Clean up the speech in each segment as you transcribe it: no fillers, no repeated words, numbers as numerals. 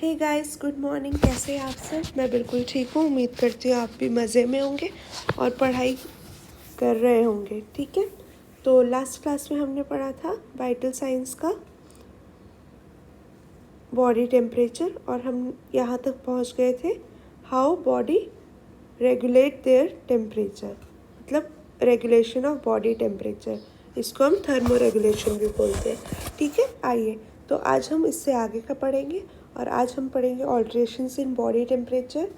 Hey guys, good morning. कैसे हैं आप सब? मैं बिल्कुल ठीक हूँ। उम्मीद करती हूँ आप भी मज़े में होंगे और पढ़ाई कर रहे होंगे। ठीक है, तो लास्ट क्लास में हमने पढ़ा था वाइटल साइंस का बॉडी टेम्परेचर और हम यहाँ तक पहुँच गए थे how body regulate their temperature, मतलब रेगुलेशन ऑफ बॉडी टेम्परेचर। इसको हम थर्मो रेगुलेशन भी बोलते हैं। ठीक है, आइए तो आज हम इससे आगे का पढ़ेंगे और आज हम पढ़ेंगे alterations in body temperature.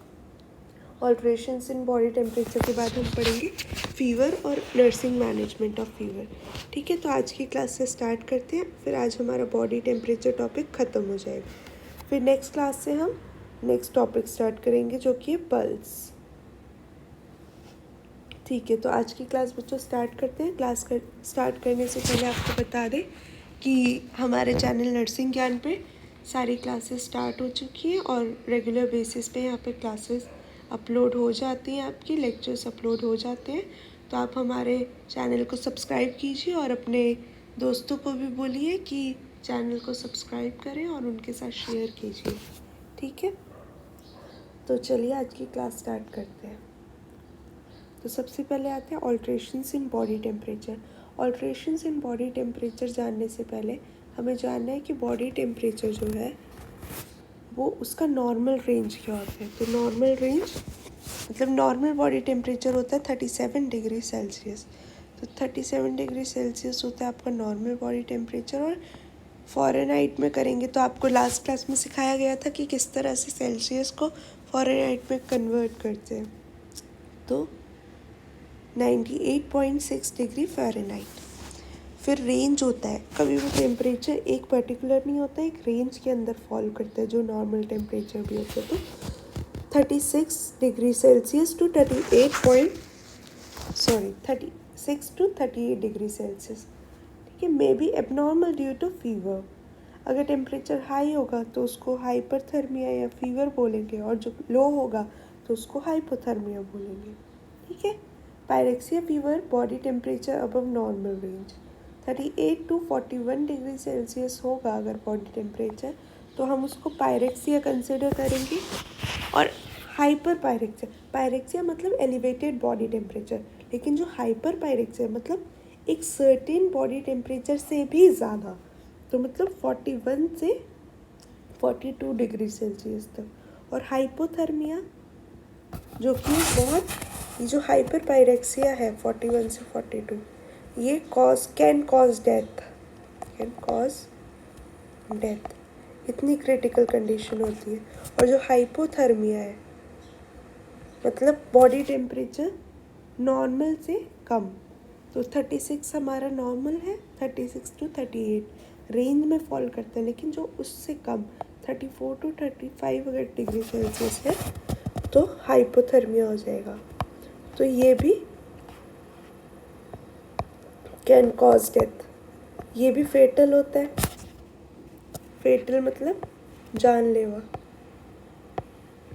Alterations in body temperature के बाद हम पढ़ेंगे फीवर और नर्सिंग मैनेजमेंट ऑफ फीवर। ठीक है, तो आज की क्लास से स्टार्ट करते हैं, फिर आज हमारा बॉडी टेम्परेचर टॉपिक ख़त्म हो जाएगा। फिर नेक्स्ट क्लास से हम नेक्स्ट टॉपिक स्टार्ट करेंगे जो कि है पल्स। ठीक है, तो आज की क्लास बच्चों स्टार्ट करते हैं। स्टार्ट करने से पहले आपको बता दें कि हमारे चैनल नर्सिंग ज्ञान पे सारी क्लासेस स्टार्ट हो चुकी हैं और रेगुलर बेसिस पे यहाँ पे क्लासेस अपलोड हो जाती हैं, आपकी लेक्चर्स अपलोड हो जाते हैं। तो आप हमारे चैनल को सब्सक्राइब कीजिए और अपने दोस्तों को भी बोलिए कि चैनल को सब्सक्राइब करें और उनके साथ शेयर कीजिए। ठीक है, तो चलिए आज की क्लास स्टार्ट करते हैं। तो सबसे पहले आते हैं alterations in body temperature. Alterations in body temperature जानने से पहले हमें जानना है कि बॉडी टेम्परेचर जो है वो उसका नॉर्मल रेंज क्या होता है। तो नॉर्मल रेंज मतलब नॉर्मल बॉडी टेम्परेचर होता है 37 डिग्री सेल्सियस। तो 37 डिग्री सेल्सियस होता है आपका नॉर्मल बॉडी टेम्परेचर। और फ़ारेनहाइट में करेंगे तो आपको लास्ट क्लास में सिखाया गया था कि किस तरह से सेल्सियस को फ़ारेनहाइट में कन्वर्ट करते हैं। तो 98.6 डिग्री फ़ारेनहाइट। फिर रेंज होता है, कभी भी टेम्परेचर एक पर्टिकुलर नहीं होता, एक रेंज के अंदर फॉलो करता है जो नॉर्मल टेम्परेचर भी होता है। तो 36 degree Celsius to 36 to 38 degree Celsius. ठीक है, may be abnormal due to fever. अगर टेम्परेचर हाई होगा तो उसको हाइपरथर्मिया या फीवर बोलेंगे और जो लो होगा तो उसको हाइपोथर्मिया बोलेंगे। ठीक है, pyrexia fever body temperature above normal range 38 to 41 degree Celsius होगा अगर बॉडी टेम्परेचर, तो हम उसको पायरेक्सिया कंसिडर करेंगे। और हाइपर पायरेक्सिया मतलब एलिवेटेड बॉडी टेम्परेचर, लेकिन जो हाइपर पायरेक्सिया मतलब एक सर्टेन बॉडी टेम्परेचर से भी ज़्यादा, तो मतलब 41 से 42 डिग्री सेल्सियस तक। और हाइपोथर्मिया जो कि बहुत, ये जो हाइपर पायरेक्सिया है 41 से 42, ये कैन कॉज डेथ, इतनी क्रिटिकल कंडीशन होती है। और जो हाइपोथर्मिया है मतलब बॉडी टेम्परेचर नॉर्मल से कम, तो 36 हमारा नॉर्मल है, 36 टू 38 रेंज में फॉल करता है, लेकिन जो उससे कम 34 टू 35 अगर डिग्री सेल्सियस है तो हाइपोथर्मिया हो जाएगा। तो ये भी कैन कॉज डेथ, ये भी फेटल होता है। फेटल मतलब जानलेवा,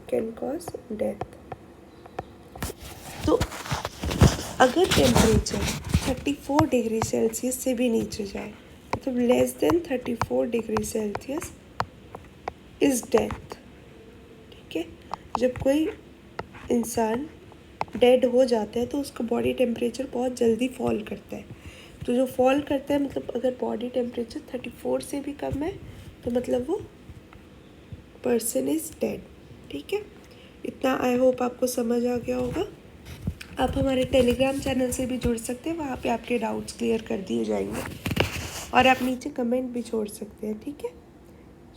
कैन कॉज डेथ। तो अगर टेम्परेचर 34 डिग्री सेल्सियस से भी नीचे जाए, मतलब less than 34 degree Celsius is death. ठीक है, जब कोई इंसान डेड हो जाता है तो उसका बॉडी टेम्परेचर बहुत जल्दी फॉल करता है। तो जो फॉल करता है मतलब अगर बॉडी टेम्परेचर 34 से भी कम है तो मतलब वो पर्सन इज़ डेड। ठीक है, इतना आई होप आपको समझ आ गया होगा। आप हमारे टेलीग्राम चैनल से भी जुड़ सकते हैं, वहाँ पे आपके डाउट्स क्लियर कर दिए जाएंगे और आप नीचे कमेंट भी छोड़ सकते हैं। ठीक है,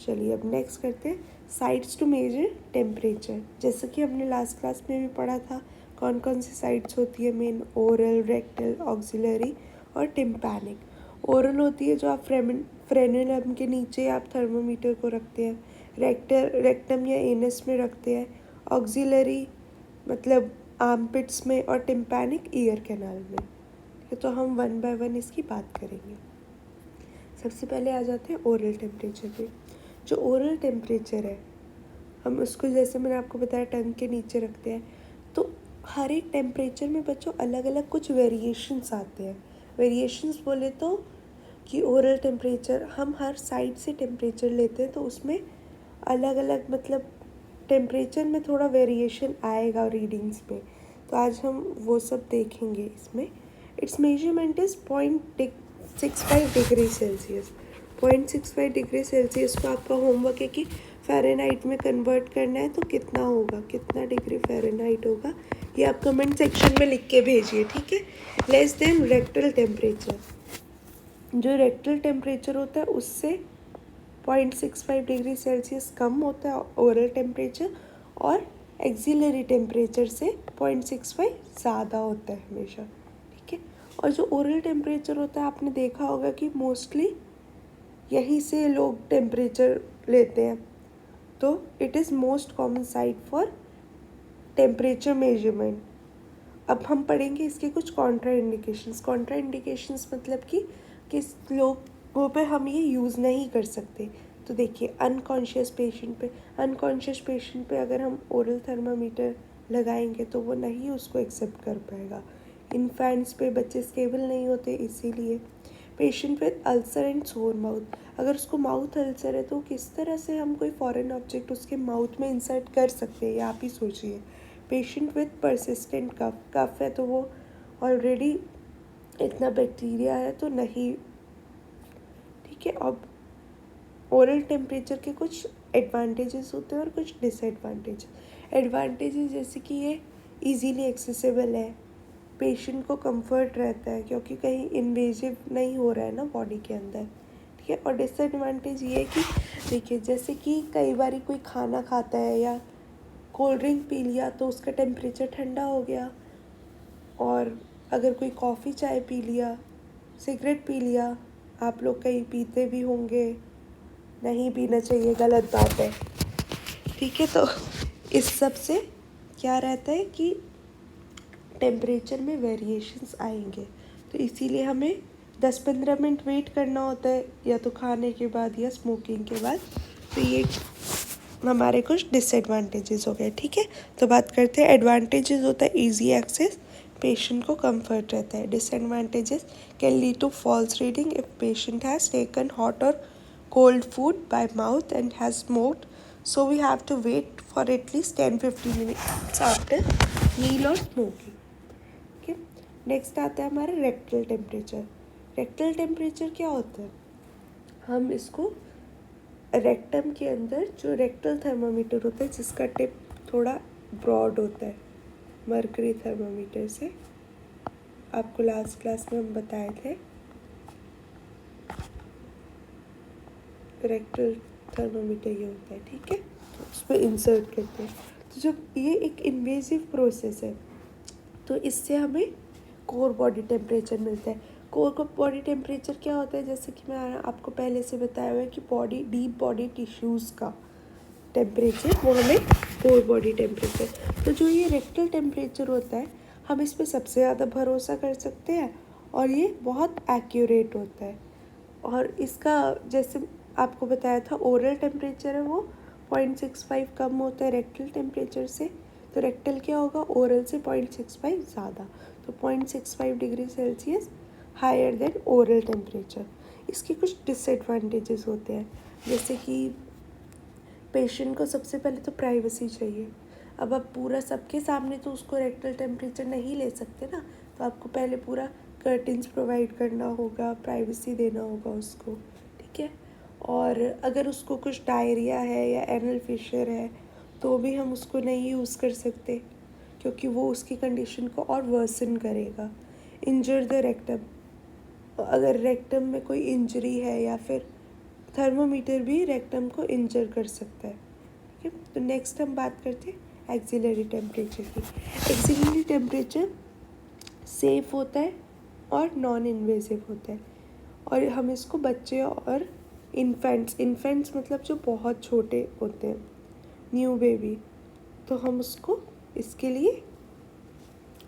चलिए अब नेक्स्ट करते हैं साइट्स टू मेजर टेम्परेचर। जैसे कि हमने लास्ट क्लास में भी पढ़ा था कौन कौन सी साइट्स होती है मेन, ओरल, रेक्टल, ऑक्सिलरी और टिम्पैनिक। ओरल होती है जो आप फ्रेनुलम के नीचे आप थर्मोमीटर को रखते हैं, रेक्टम या एनस में रखते हैं, ऑक्सिलरी मतलब आर्मपिट्स में, और टिम्पैनिक ईयर कैनाल में। तो हम वन बाय वन इसकी बात करेंगे। सबसे पहले आ जाते हैं ओरल टेम्परेचर पे। जो ओरल टेम्परेचर है हम उसको, जैसे मैंने आपको बताया, टंग के नीचे रखते हैं। तो हर एक टेम्परेचर में बच्चों अलग अलग कुछ वेरिएशंस आते हैं। वेरिएशंस बोले तो कि ओरल टेम्परेचर हम हर साइड से टेम्परेचर लेते हैं तो उसमें अलग अलग मतलब टेम्परेचर में थोड़ा वेरिएशन आएगा रीडिंग्स में, तो आज हम वो सब देखेंगे इसमें। It's measurement is 0.65 degree Celsius. 0.65 degree Celsius को आपका होमवर्क है कि फ़ारेनहाइट में कन्वर्ट करना है, तो कितना होगा, कितना डिग्री फ़ारेनहाइट होगा, ये आप कमेंट सेक्शन में लिख के भेजिए, ठीक है। लेस देन रेक्टल टेम्परेचर, जो रेक्टल टेम्परेचर होता है उससे 0.65 डिग्री सेल्सियस कम होता है ओरल टेम्परेचर, और एक्सिलरी टेम्परेचर से 0.65 ज़्यादा होता है हमेशा, ठीक है। और जो ओरल टेम्परेचर होता है आपने देखा होगा कि मोस्टली यहीं से लोग टेम्परेचर लेते हैं, तो it is most common site for temperature measurement. अब हम पढ़ेंगे इसके कुछ कॉन्ट्रा इंडिकेशंस। कॉन्ट्रा इंडिकेशंस मतलब कि किस लोगों पे हम ये यूज़ नहीं कर सकते। तो देखिए, अनकॉन्शियस पेशेंट पे अगर हम ओरल थर्मामीटर लगाएंगे तो वो नहीं उसको एक्सेप्ट कर पाएगा। इन्फेंट्स पे बच्चे स्टेबल नहीं होते, इसीलिए। पेशेंट विद अल्सर एंड सोर माउथ, अगर उसको माउथ अल्सर है तो किस तरह से हम कोई फॉरेन ऑब्जेक्ट उसके माउथ में इंसर्ट कर सकते हैं, ये आप ही सोचिए। पेशेंट विथ परसिस्टेंट कफ है तो वो ऑलरेडी इतना बैक्टीरिया है तो नहीं, ठीक है। अब ओरल टेम्परेचर के कुछ एडवांटेजेस होते हैं और कुछ डिसएडवांटेज। एडवांटेजेस जैसे कि ये इजीली एक्सेसिबल है, पेशेंट को कंफर्ट रहता है क्योंकि कहीं इन्वेजिव नहीं हो रहा है ना बॉडी के अंदर, ठीक है। और डिसएडवांटेज ये है कि देखिए, जैसे कि कई बार कोई खाना खाता है या कोल्ड ड्रिंक पी लिया तो उसका टेम्परेचर ठंडा हो गया, और अगर कोई कॉफ़ी चाय पी लिया, सिगरेट पी लिया, आप लोग कहीं पीते भी होंगे, नहीं पीना चाहिए, गलत बात है, ठीक है। तो इस सब से क्या रहता है कि टेम्परेचर में वेरिएशंस आएंगे, तो इसीलिए हमें 10-15 मिनट वेट करना होता है, या तो खाने के बाद या स्मोकिंग के बाद। तो ये हमारे कुछ डिसएडवांटेजेस हो गए, ठीक है। तो बात करते हैं एडवांटेजेस होता है इजी एक्सेस, पेशेंट को कंफर्ट रहता है। Disadvantages can lead to false reading if patient has taken hot और cold food by mouth and has smoked, so we have to wait for at least 10-15 minutes after meal or smoking, okay। Next आता है हमारा rectal temperature. Rectal temperature क्या होता है, हम इसको rectum के अंदर जो रेक्टल थर्मामीटर होता है जिसका टिप थोड़ा ब्रॉड होता है, मर्करी थर्मामीटर से, आपको लास्ट क्लास में हम बताए थे, रेक्टल थर्मामीटर ये होता है, ठीक है। तो उस पर इंसर्ट करते हैं, तो जब ये एक इन्वेजिव प्रोसेस है तो इससे हमें कोर बॉडी टेम्परेचर मिलता है। कोर बॉडी टेम्परेचर क्या होता है, जैसे कि मैं आपको पहले से बताया हुआ है कि डीप बॉडी टिश्यूज़ का टेम्परेचर, वो हमें कोर बॉडी टेम्परेचर। तो जो ये रेक्टल टेम्परेचर होता है हम इस पर सबसे ज़्यादा भरोसा कर सकते हैं, और ये बहुत एक्यूरेट होता है। और इसका जैसे आपको बताया था ओरल टेम्परेचर है वो 0.65 कम होता है रेक्टल टेम्परेचर से, तो रेक्टल क्या होगा, ओरल से 0.65 ज़्यादा, तो 0.65 degree Celsius higher than oral temperature. इसके कुछ डिसएडवांटेजेस होते हैं, जैसे कि पेशेंट को सबसे पहले तो प्राइवेसी चाहिए। अब आप पूरा सबके सामने तो उसको रेक्टल टेम्परेचर नहीं ले सकते ना, तो आपको पहले पूरा कर्टन्स प्रोवाइड करना होगा, प्राइवेसी देना होगा उसको, ठीक है। और अगर उसको कुछ डायरिया है या एनल फिशर है तो भी हम उसको नहीं यूज़ कर सकते, क्योंकि वो उसकी कंडीशन को और वर्सन करेगा। इंजर द रेक्टम, अगर रेक्टम में कोई इंजरी है या फिर थर्मोमीटर भी रेक्टम को इंजर कर सकता है, ठीक है। तो नेक्स्ट हम बात करते हैं एक्सिलरी टेम्परेचर की। एक्सिलरी टेम्परेचर सेफ होता है और नॉन इन्वेजिव होता है, और हम इसको बच्चे और इन्फेंट्स मतलब जो बहुत छोटे होते हैं, न्यू बेबी, तो हम उसको इसके लिए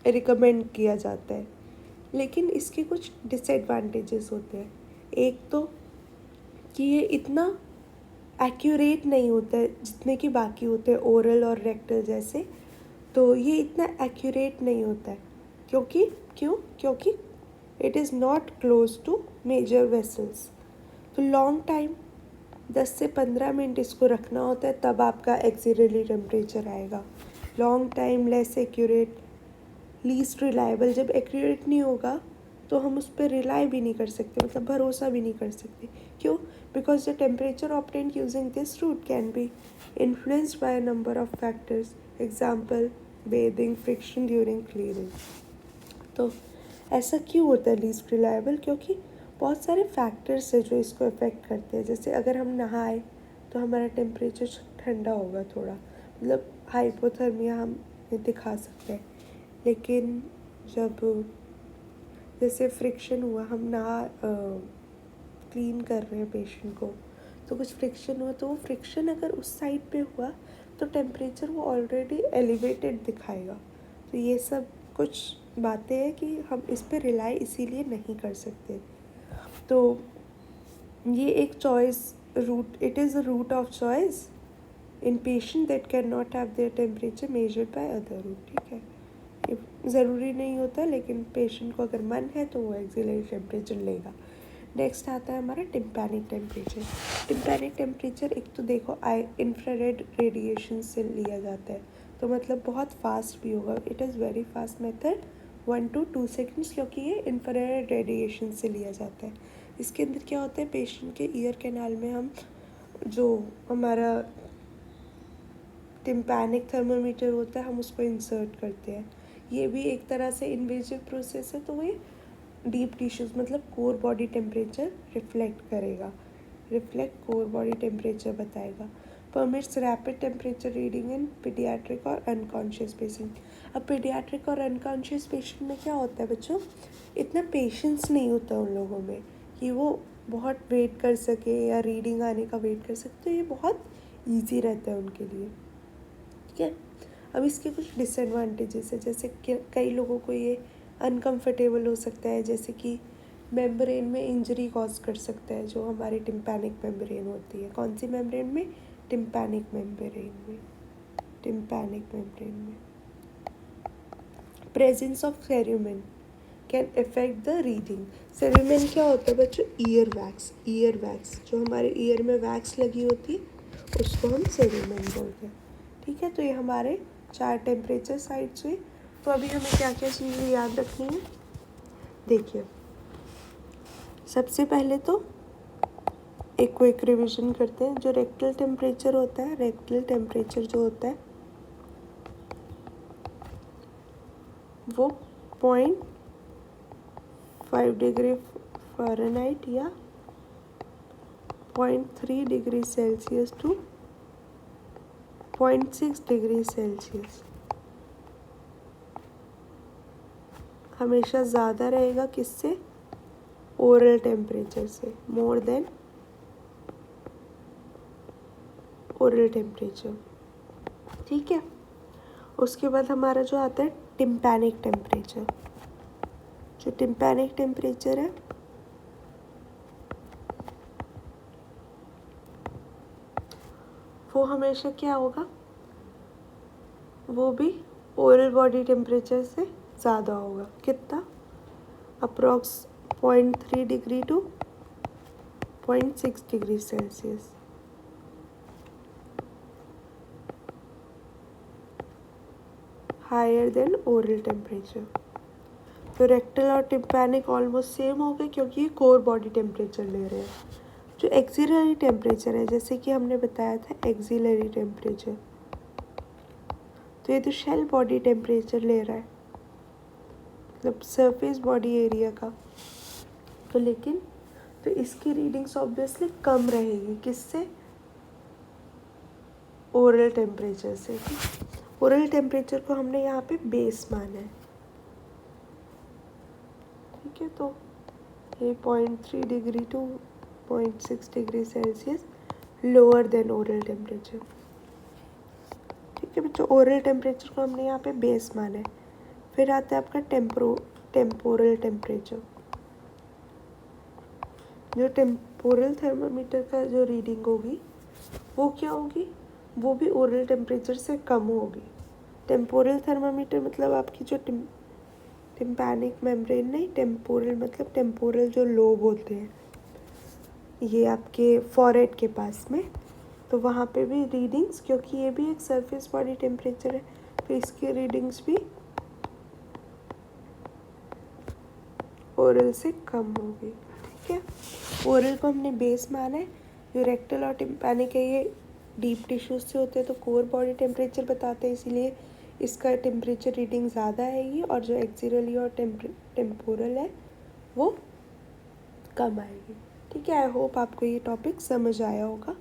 रिकमेंड किया जाता है। लेकिन इसके कुछ डिसएडवांटेजेस होते हैं। एक तो कि ये इतना एक्यूरेट नहीं होता है जितने कि बाकी होते हैं ओरल और रेक्टल जैसे, तो ये इतना एक्यूरेट नहीं होता है क्योंकि it is not close to major vessels. तो लॉन्ग टाइम 10 से 15 मिनट इसको रखना होता है, तब आपका एक्सिलरी टेम्परेचर आएगा। Long time, less accurate, least reliable. जब एक्यूरेट नहीं होगा तो हम उस पर रिलाई भी नहीं कर सकते, मतलब भरोसा भी नहीं कर सकते। क्यों? Because the temperature obtained using this route can be influenced by a number of factors, example bathing, friction during cleaning. तो ऐसा क्यों होता है लीस्ट रिलायबल? क्योंकि बहुत सारे फैक्टर्स है जो इसको अफेक्ट करते हैं। जैसे अगर हम नहाए तो हमारा टेम्परेचर ठंडा होगा थोड़ा, मतलब हाइपोथर्मिया हम दिखा सकते हैं। लेकिन जब जैसे फ्रिक्शन हुआ, हम नहा क्लीन कर रहे हैं पेशेंट को, तो कुछ फ्रिक्शन हुआ, तो वो फ्रिक्शन अगर उस साइड पे हुआ तो टेम्परेचर वो ऑलरेडी एलिवेटेड दिखाएगा। तो ये सब कुछ बातें हैं कि हम इस पर रिलाई इसीलिए नहीं कर सकते। तो ये एक choice route, it is a route of choice in patient that can not have their temperature measured by other route. ठीक है, ये ज़रूरी नहीं होता, लेकिन पेशेंट को अगर मन है तो वो एक्सिलरी टेम्परेचर लेगा। नेक्स्ट आता है हमारा टिम्पैनिक टेम्परेचर। टिम्पैनिक टेम्परेचर एक तो देखो इंफ्रारेड रेडिएशन से लिया जाता है, तो मतलब बहुत फास्ट भी होगा। It is very fast method, 1 to 2 seconds, क्योंकि ये इंफ्रारेड रेडिएशन से लिया जाता है। इसके अंदर क्या होता है, पेशेंट के ईयर कैनाल में हम जो हमारा टिम्पैनिक थर्मामीटर होता है हम उसको इंसर्ट करते हैं। ये भी एक तरह से इन्वेजिव प्रोसेस है, तो ये डीप टिश्यूज़ मतलब core body temperature reflect core body temperature बताएगा। Permits rapid temperature reading in paediatric और अनकॉन्शियस पेशेंट। अब पीडियाट्रिक और अनकॉन्शियस पेशेंट में क्या होता है बच्चों, इतना पेशेंस नहीं होता उन लोगों में कि वो बहुत वेट कर सके या रीडिंग आने का वेट कर सके, तो ये बहुत ईजी रहता है उनके लिए। ठीक है, अब इसके कुछ डिसएडवांटेजेस है, जैसे कि कई लोगों को ये अनकंफर्टेबल हो सकता है, जैसे कि मेम्ब्रेन में इंजरी कॉज कर सकता है, जो हमारी टिम्पैनिक मेम्ब्रेन होती है। कौन सी मेम्ब्रेन में? टिम्पैनिक मेम्ब्रेन में। टिम्पैनिक मेम्ब्रेन में presence of cerumen can affect the reading. Cerumen क्या होता है बच्चों? ईयर वैक्स जो हमारे ईयर में वैक्स लगी होती है उसको हम सेरुमेन बोलते हैं। ठीक है, तो ये हमारे 4 टेम्परेचर साइड्स हुए। तो अभी हमें क्या क्या चीज़ें याद रखनी है? देखिए, सबसे पहले तो एक क्विक रिविजन करते हैं। जो रेक्टल टेम्परेचर होता है, रेक्टल टेम्परेचर जो होता है वो 0.5 डिग्री फ़ारेनहाइट या 0.3 degree Celsius to 0.6 degree Celsius हमेशा ज़्यादा रहेगा। किससे? ओरल टेम्परेचर से, मोर देन ओरल टेम्परेचर। ठीक है, उसके बाद हमारा जो आता है टिम्पैनिक टेम्परेचर। जो टिम्पैनिक टेम्परेचर है वो हमेशा क्या होगा, वो भी ओरल बॉडी टेम्परेचर से ज़्यादा होगा। कितना? Approx 0.3 degree to 0.6 degree Celsius. Higher than oral temperature. तो रेक्टल और टिम्पैनिक ऑलमोस्ट सेम हो गए, क्योंकि ये कोर बॉडी टेम्परेचर ले रहे हैं। जो एक्सिलरी टेम्परेचर है, जैसे कि हमने बताया था एक्सिलरी टेम्परेचर, तो ये तो शेल बॉडी टेम्परेचर ले रहा है, मतलब सरफेस बॉडी एरिया का। तो लेकिन तो इसकी रीडिंग्स ऑब्वियसली कम रहेगी। किससे? ओरल टेम्परेचर से। ओरल टेम्परेचर को हमने यहाँ पे बेस माना है। ठीक है, तो ये 0.3 degree to 0.6 degree Celsius lower than oral temperature. ठीक है बच्चों, ओरल टेम्परेचर को हमने यहाँ पे बेस माना है। फिर आता है आपका टेम्पोरल टेम्परेचर। जो टेम्पोरल थर्मामीटर का जो रीडिंग होगी वो क्या होगी, वो भी ओरल टेम्परेचर से कम होगी। टेम्पोरल थर्मामीटर मतलब आपकी जो टिम्पैनिक मेम्ब्रेन नहीं, टेम्पोरल मतलब टेम्पोरल जो लोब होते हैं ये आपके फॉरहेड के पास में, तो वहाँ पे भी रीडिंग्स, क्योंकि ये भी एक सरफेस बॉडी टेम्परेचर है, तो इसकी रीडिंग्स भी ओरल से कम होगी। ठीक है, ओरल को हमने बेस माना है, जो रेक्टल और टिम्पैनिक है ये डीप टिश्यूज से होते हैं, तो कोर बॉडी टेम्परेचर बताते हैं, इसीलिए इसका टेम्परेचर रीडिंग ज़्यादा आएगी, और जो एक्सिलरी और टेम्पोरल है वो कम आएगी। ठीक है, आई होप आपको ये टॉपिक समझ आया होगा।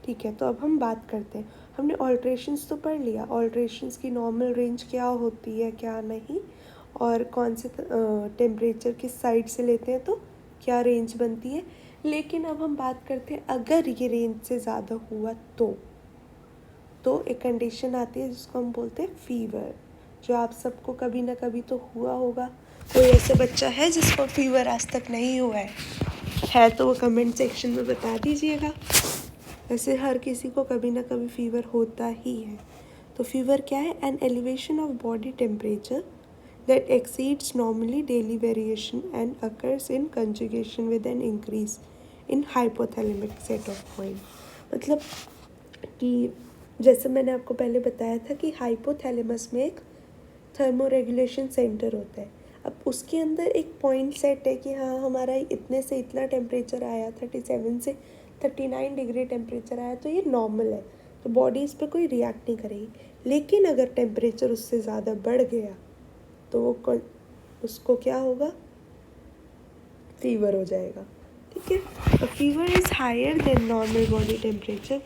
ठीक है, तो अब हम बात करते हैं। हमने ऑल्ट्रेशंस तो पढ़ लिया, ऑल्ट्रेशंस की नॉर्मल रेंज क्या होती है क्या नहीं, और कौन से टेम्परेचर किस साइड से लेते हैं तो क्या रेंज बनती है। लेकिन अब हम बात करते हैं अगर ये रेंज से ज़्यादा हुआ तो एक कंडीशन आती है जिसको हम बोलते हैं फीवर, जो आप सबको कभी ना कभी तो हुआ होगा। कोई ऐसा बच्चा है जिसको फीवर आज तक नहीं हुआ है तो वो कमेंट सेक्शन में बता दीजिएगा। वैसे हर किसी को कभी ना कभी फीवर होता ही है। तो फीवर क्या है? An elevation of body temperature that exceeds normally daily variation and occurs in conjugation with an increase in hypothalamic set of mind। मतलब कि जैसे मैंने आपको पहले बताया था कि हाइपोथैलेमस में एक थर्मोरेगुलेशन सेंटर होता है। अब उसके अंदर एक पॉइंट सेट है कि हाँ हमारा इतने से इतना टेम्परेचर आया, 37 से 39 डिग्री टेम्परेचर आया, तो ये नॉर्मल है, तो बॉडी इस पर कोई रिएक्ट नहीं करेगी। लेकिन अगर टेम्परेचर उससे ज़्यादा बढ़ गया तो वो उसको क्या होगा? फीवर हो जाएगा। ठीक है, fever is higher than normal body temperature,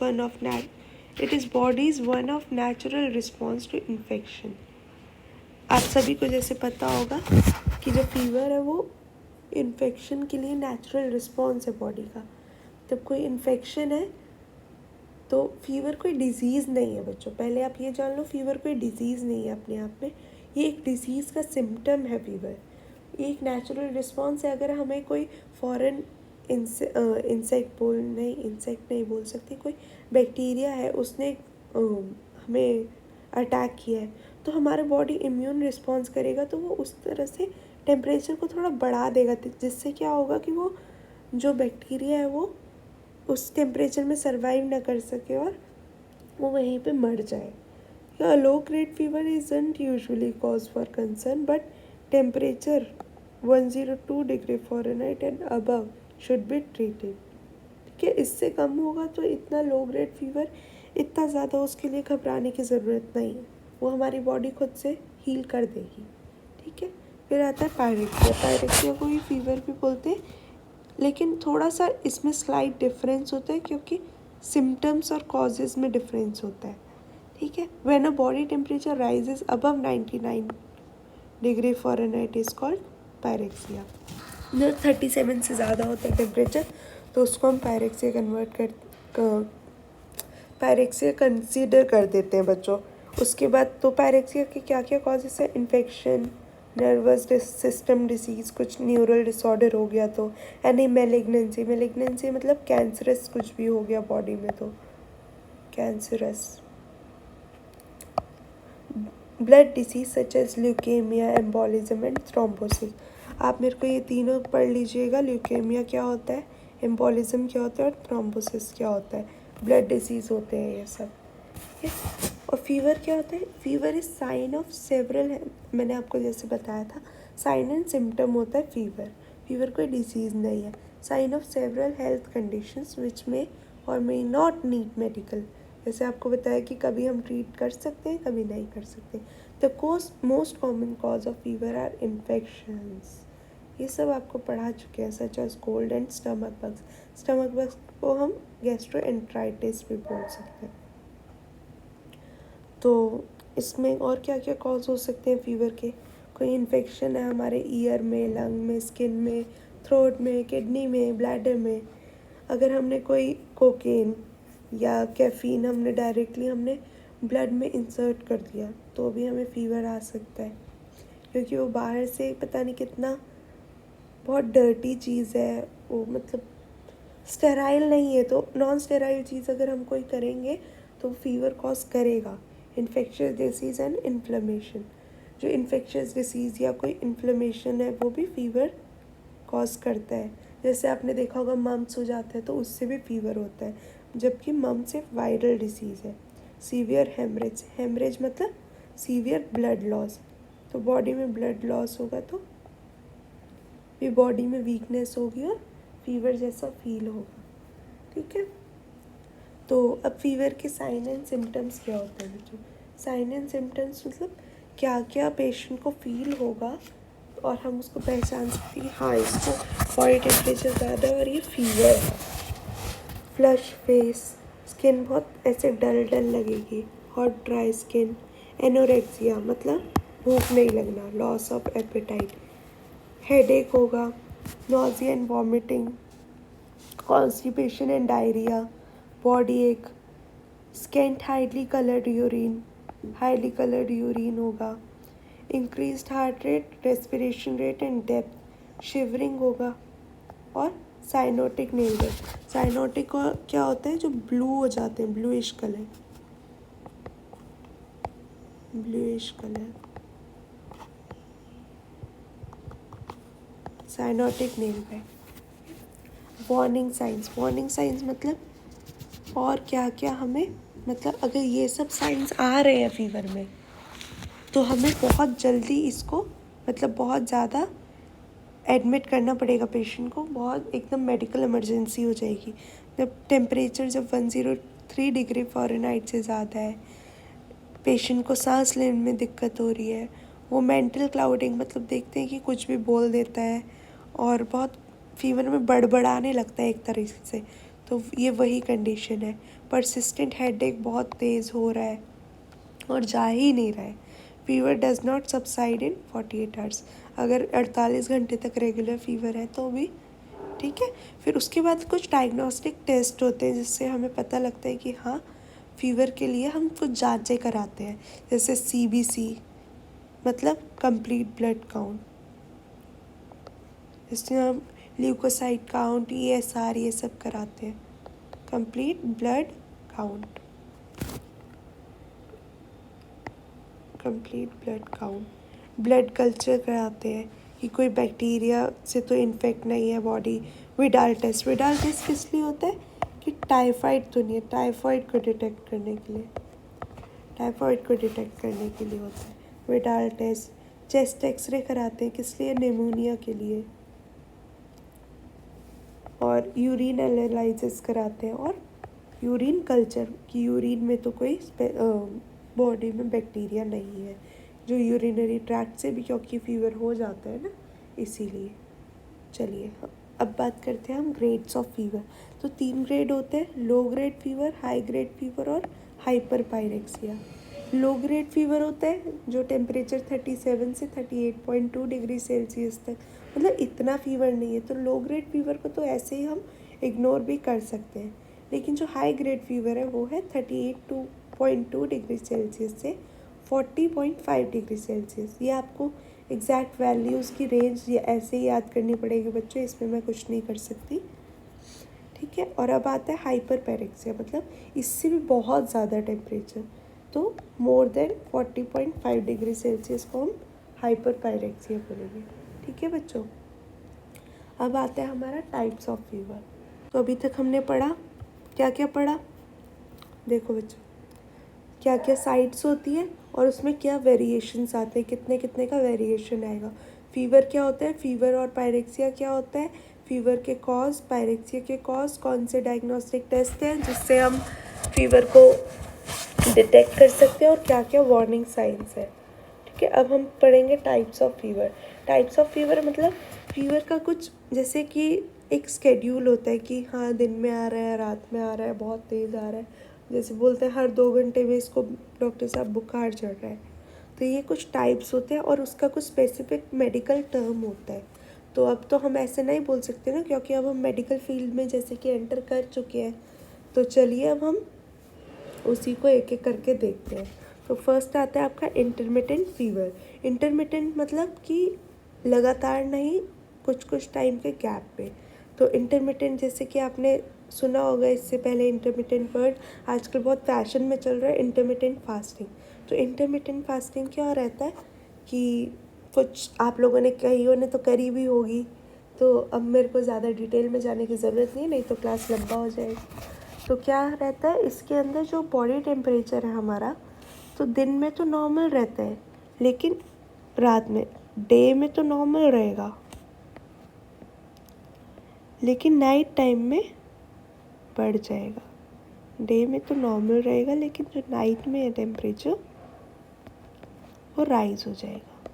it is body's one of natural response to infection. आप सभी को जैसे पता होगा कि जो फीवर है वो इन्फेक्शन के लिए नेचुरल रिस्पॉन्स है बॉडी का। जब कोई इन्फेक्शन है तो फीवर कोई डिजीज़ नहीं है बच्चों, पहले आप ये जान लो, फीवर कोई डिजीज़ नहीं है अपने आप में, ये एक डिजीज़ का सिम्टम है फीवर। ये एक नेचुरल रिस्पॉन्स है। अगर हमें कोई फॉरेन इंसेक्ट नहीं बोल सकते, कोई बैक्टीरिया है उसने हमें अटैक किया है, तो हमारा बॉडी इम्यून रिस्पॉन्स करेगा, तो वो उस तरह से टेम्परेचर को थोड़ा बढ़ा देगा, जिससे क्या होगा कि वो जो बैक्टीरिया है वो उस टेम्परेचर में सर्वाइव ना कर सके और वो वहीं पे मर जाए। A low-grade fever isn't usually cause for concern, but temperature 102 degree Fahrenheit and above should be treated। ठीक है, इससे कम होगा तो इतना लो ग्रेड फीवर, इतना ज़्यादा उसके लिए घबराने की ज़रूरत नहीं है, वो हमारी बॉडी खुद से हील कर देगी। ठीक है, फिर आता है पायरेक्सिया को ही फीवर भी बोलते हैं, लेकिन थोड़ा सा इसमें स्लाइट डिफरेंस होता है क्योंकि सिम्टम्स और कॉजेज़ में डिफरेंस होता है। ठीक है, when a body temperature rises above 99 degree Fahrenheit is called pyrexia. जब 37 से ज़्यादा होता है टेम्परेचर तो उसको हम पायरेक्सिया कंसीडर कर देते हैं बच्चों। उसके बाद तो पायरेक्सिया के क्या क्या कॉजेस है? इन्फेक्शन, नर्वस सिस्टम डिसीज़, कुछ न्यूरल डिसऑर्डर हो गया तो, यानी मेलिग्नेंसी मतलब कैंसरस कुछ भी हो गया बॉडी में तो cancerous, blood disease such as leukaemia, embolism and thrombosis. आप मेरे को ये तीनों पढ़ लीजिएगा, ल्यूकेमिया क्या होता है, एम्बोलिज्म क्या होता है और थ्रोम्बोसिस क्या होता है। ब्लड डिसीज़ होते हैं ये सब। ठीक है, और फीवर क्या होता है? Fever is sine of several, मैंने आपको जैसे बताया था, साइन एंड सिम्टम होता है फीवर। फीवर कोई डिसीज़ नहीं है, sign of several health conditions which में और मे नॉट नीड मेडिकल। जैसे आपको बताया कि कभी हम ट्रीट कर सकते हैं, कभी नहीं कर सकते। The most common cause of fever are infections, ये सब आपको पढ़ा चुके हैं, such as cold and stomach bugs को हम गैस्ट्रोएंटराइटिस भी बोल सकते हैं। तो इसमें और क्या क्या कॉज हो सकते हैं फीवर के? कोई इन्फेक्शन है हमारे ईयर में, लंग में, स्किन में, थ्रोट में, किडनी में, ब्लैडर में। अगर हमने कोई कोकेन या कैफ़ीन हमने ब्लड में इंसर्ट कर दिया तो भी हमें फ़ीवर आ सकता है, क्योंकि वो बाहर से पता नहीं कितना बहुत डर्टी चीज़ है, वो मतलब स्टेराइल नहीं है, तो नॉन स्टेराइल चीज़ अगर हम कोई करेंगे तो फीवर कॉज करेगा। इन्फेक्शियस डिसीज़ एंड इन्फ्लेमेशन, जो इन्फेक्शियस डिसीज़ या कोई इन्फ्लेमेशन है वो भी फीवर कॉज करता है। जैसे आपने देखा होगा मम्स हो जाता है तो उससे भी फीवर होता है, जबकि मम्स सिर्फ वायरल डिसीज़ है। सीवियर हेमरेज, हेमरेज मतलब सीवियर ब्लड लॉस, तो बॉडी में ब्लड लॉस होगा तो भी बॉडी में वीकनेस होगी और फीवर जैसा फील होगा। ठीक है, तो अब फीवर के साइन एंड सिम्टम्स क्या होते हैं बच्चों? साइन एंड सिम्टम्स मतलब क्या क्या पेशेंट को फील होगा और हम उसको पहचान सकते हैं कि हाँ इसको बॉडी टेम्परेचर ज़्यादा है और ये फीवर है। फ्लश फेस, स्किन बहुत ऐसे डल डल लगेगी, हॉट ड्राई स्किन, एनोरेक्सिया मतलब भूख नहीं लगना, लॉस ऑफ एपेटाइट, हेडेक होगा, nausea and vomiting, constipation and diarrhoea, body एक, स्केंट हाईली कलर्ड यूरिन होगा, increased heart rate, respiration rate and depth, shivering होगा और साइनोटिक नेल रेट। साइनोटिक क्या होता है? जो ब्लू हो जाते हैं, bluish colour, cyanotic nail rate. Warning science मतलब और क्या क्या हमें, मतलब अगर ये सब साइंस आ रहे हैं फीवर में तो हमें बहुत जल्दी इसको मतलब बहुत ज़्यादा एडमिट करना पड़ेगा पेशेंट को, बहुत एकदम मेडिकल इमरजेंसी हो जाएगी। जब टेम्परेचर जब 103 डिग्री फ़ारेनहाइट से ज़्यादा है, पेशेंट को सांस लेने में दिक्कत हो रही है, वो मेंटल क्लाउडिंग मतलब देखते हैं कि कुछ भी बोल देता है और बहुत फीवर में बड़बड़ाने लगता है एक तरीके से, तो ये वही कंडीशन है। परसिस्टेंट हेडेक बहुत तेज़ हो रहा है और जा ही नहीं रहा है। Fever does not subside in 48 hours, अगर 48 घंटे तक रेगुलर फीवर है तो भी ठीक है। फिर उसके बाद कुछ डायग्नोस्टिक टेस्ट होते हैं जिससे हमें पता लगता है कि हाँ फीवर के लिए हम कुछ जांचें कराते हैं, जैसे CBC मतलब कंप्लीट ब्लड काउंट, जिसमें हम ल्यूकोसाइट काउंट, ESR ये सब कराते हैं, complete blood count, blood culture कराते हैं कि कोई बैक्टीरिया से तो इन्फेक्ट नहीं है बॉडी। विडाल टेस्ट किस लिए होता है? कि टाइफाइड तो नहीं है, टाइफाइड को डिटेक्ट करने के लिए होता है विडाल टेस्ट। चेस्ट एक्सरे कराते हैं किस लिए? निमोनिया के लिए। और यूरिन एनालिसिस कराते हैं और यूरिन कल्चर कि यूरिन में तो कोई बॉडी में बैक्टीरिया नहीं है, जो यूरिनरी ट्रैक्ट से भी क्योंकि फीवर हो जाता है ना, इसीलिए। चलिए अब बात करते हैं हम ग्रेड्स ऑफ फीवर। तो 3 ग्रेड होते हैं, low grade fever, high grade fever और hyperpyrexia. Low grade fever होता है जो टेम्परेचर 37 से 38.2 डिग्री सेल्सियस तक, मतलब इतना फीवर नहीं है, तो लो ग्रेड फीवर को तो ऐसे ही हम इग्नोर भी कर सकते हैं। लेकिन जो हाई ग्रेड फीवर है वो है 38.2 डिग्री सेल्सियस से 40.5 डिग्री सेल्सियस। ये आपको एग्जैक्ट वैल्यूज़ की रेंज ये ऐसे ही याद करनी पड़ेगी बच्चों, इसमें मैं कुछ नहीं कर सकती। ठीक है, और अब आता है हाइपर पैरेक्सिया, मतलब इससे भी बहुत ज़्यादा टेम्परेचर, तो मोर देन 40.5 डिग्री सेल्सियस को हम हाइपर पायरेक्सिया बोलेंगे। ठीक है बच्चों, अब आता है हमारा टाइप्स ऑफ फीवर। तो अभी तक हमने पढ़ा, क्या क्या पढ़ा? देखो बच्चों, क्या क्या साइट्स होती है और उसमें क्या वेरिएशंस आते हैं, कितने कितने का वेरिएशन आएगा। फीवर क्या होता है, फीवर और पायरेक्सिया क्या होता है, फीवर के कॉज, पायरेक्सिया के कॉज, कौन से डायग्नोस्टिक टेस्ट हैं जिससे हम फीवर को डिटेक्ट कर सकते हैं और क्या क्या वार्निंग साइंस है। ठीक है, अब हम पढ़ेंगे types of fever. Types of fever मतलब फीवर का कुछ जैसे कि एक स्केड्यूल होता है कि हाँ दिन में आ रहा है, रात में आ रहा है, बहुत तेज़ आ रहा है, जैसे बोलते हैं हर 2 घंटे में इसको डॉक्टर साहब बुखार चढ़ रहा है, तो ये कुछ टाइप्स होते हैं और उसका कुछ स्पेसिफिक मेडिकल टर्म होता है। तो अब तो हम ऐसे नहीं बोल सकते ना, क्योंकि अब हम मेडिकल फील्ड में जैसे कि एंटर कर चुके हैं। तो चलिए अब हम उसी को एक एक करके देखते हैं। तो फर्स्ट आता है आपका इंटरमिटेंट फीवर। इंटरमिटेंट मतलब कि लगातार नहीं, कुछ कुछ टाइम के गैप पे। तो इंटरमिटेंट जैसे कि आपने सुना होगा इससे पहले इंटरमिटेंट वर्ड आजकल बहुत फैशन में चल रहा है, इंटरमिटेंट फास्टिंग। तो इंटरमिटेंट फास्टिंग क्या रहता है कि कुछ आप लोगों ने, कईयों ने तो करी भी होगी, तो अब मेरे को ज़्यादा डिटेल में जाने की ज़रूरत नहीं तो क्लास लंबा हो जाएगा। तो क्या रहता है इसके अंदर, जो बॉडी टेम्परेचर है हमारा, तो दिन में तो नॉर्मल रहता है, लेकिन रात में, डे में तो नॉर्मल रहेगा, लेकिन नाइट टाइम में बढ़ जाएगा। डे में तो नॉर्मल रहेगा, लेकिन जो नाइट में है टेम्परेचर वो राइज हो जाएगा।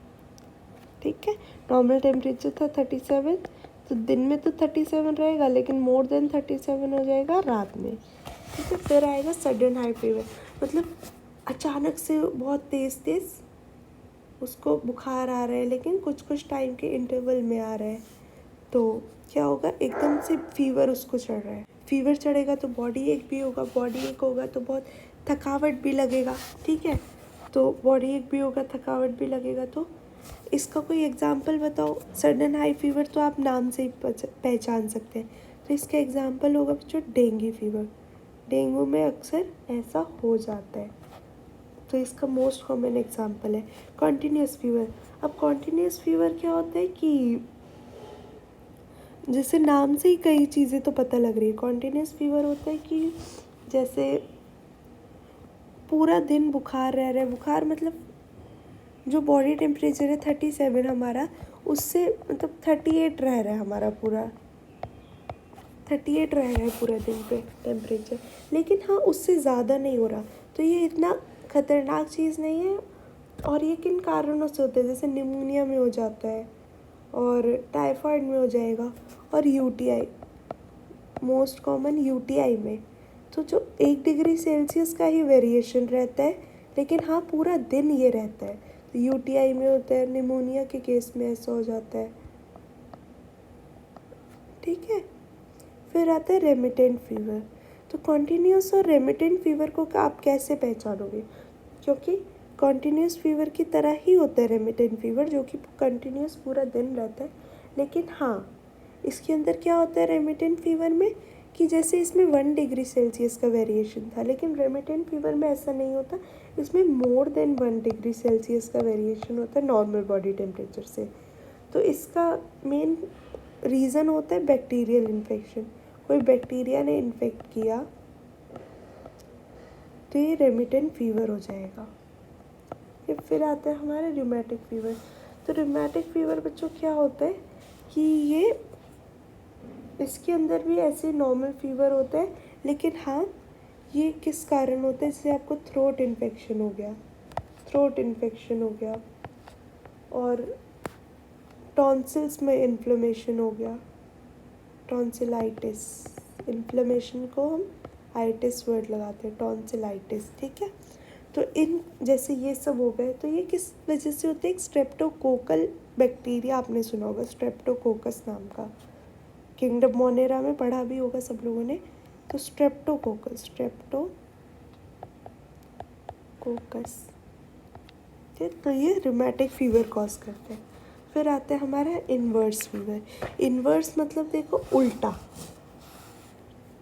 ठीक है, नॉर्मल टेम्परेचर था 37, तो दिन में तो 37 रहेगा, लेकिन मोर देन 37 हो जाएगा रात में। ठीक है, फिर आएगा सडन हाई फीवर, मतलब अचानक से बहुत तेज़ उसको बुखार आ रहा है, लेकिन कुछ टाइम के इंटरवल में आ रहा है। तो क्या होगा, एकदम से फीवर उसको चढ़ रहा है। फीवर चढ़ेगा तो बॉडी एक भी होगा, बॉडी एक होगा तो बहुत थकावट भी लगेगा। ठीक है, तो बॉडी एक भी होगा, थकावट भी लगेगा। तो इसका कोई एग्जांपल बताओ। सडन हाई फीवर तो आप नाम से ही पहचान सकते हैं। तो इसका एग्जांपल होगा बच्चों डेंगू फीवर। डेंगू में अक्सर ऐसा हो जाता है, तो इसका मोस्ट कॉमन एग्जांपल है कॉन्टीन्यूस फीवर। अब कॉन्टीन्यूस फीवर क्या होता है कि जैसे नाम से ही कई चीज़ें तो पता लग रही है। कॉन्टीन्यूस फीवर होता है कि जैसे पूरा दिन बुखार रह रहा है। बुखार मतलब जो बॉडी टेम्परेचर है 37 हमारा, उससे मतलब 38 रह रहा है हमारा, पूरा 38 रह रहा है पूरा दिन पे टेम्परेचर, लेकिन हाँ उससे ज़्यादा नहीं हो रहा। तो ये इतना ख़तरनाक चीज़ नहीं है। और ये किन कारणों से होता है, जैसे निमोनिया में हो जाता है, और टाइफाइड में हो जाएगा, और यूटीआई, मोस्ट कॉमन यूटीआई में। तो जो 1 डिग्री सेल्सियस का ही वेरिएशन रहता है, लेकिन हाँ पूरा दिन ये रहता है। तो यूटीआई में होता है, निमोनिया के केस में ऐसा हो जाता है। ठीक है, फिर आता है रेमिटेंट फीवर। तो कॉन्टीन्यूस और रेमिटेंट फीवर को आप कैसे पहचानोगे, क्योंकि कॉन्टीन्यूस फीवर की तरह ही होता है रेमिटेंट फीवर, जो कि कंटिन्यूस पूरा दिन रहता है। लेकिन हाँ इसके अंदर क्या होता है रेमिटेंट फीवर में, कि जैसे इसमें 1 डिग्री सेल्सियस का वेरिएशन था, लेकिन रेमिटेंट फीवर में ऐसा नहीं होता। इसमें मोर देन 1 डिग्री सेल्सियस का वेरिएशन होता है नॉर्मल बॉडी टेम्परेचर से। तो इसका मेन रीज़न होता है बैक्टीरियल इन्फेक्शन। कोई बैक्टीरिया ने इन्फेक्ट किया तो ये रेमिटेंट फीवर हो जाएगा। ये फिर आता है हमारा रूमेटिक फीवर। तो रूमेटिक फीवर बच्चों क्या होता है कि ये इसके अंदर भी ऐसे नॉर्मल फीवर होता है, लेकिन हाँ ये किस कारण होता है, जैसे आपको थ्रोट इन्फेक्शन हो गया, और टॉन्सिल्स में इन्फ्लेमेशन हो गया, टॉन्सिलाइटिस। इन्फ्लेमेशन को हम आइटिस वर्ड लगाते हैं, टॉन्सिलाइटिस। ठीक है, तो इन जैसे ये सब हो गए, तो ये किस वजह से होते हैं, एक स्ट्रेप्टोकोकल बैक्टीरिया आपने सुना होगा, स्ट्रेप्टोकोकस नाम का, किंगडम मोनेरा में पढ़ा भी होगा सब लोगों ने। तो स्ट्रेप्टोकोकस तो ये रूमेटिक फीवर कॉज करते हैं। फिर आता है हमारा इन्वर्स फीवर। इन्वर्स मतलब देखो उल्टा।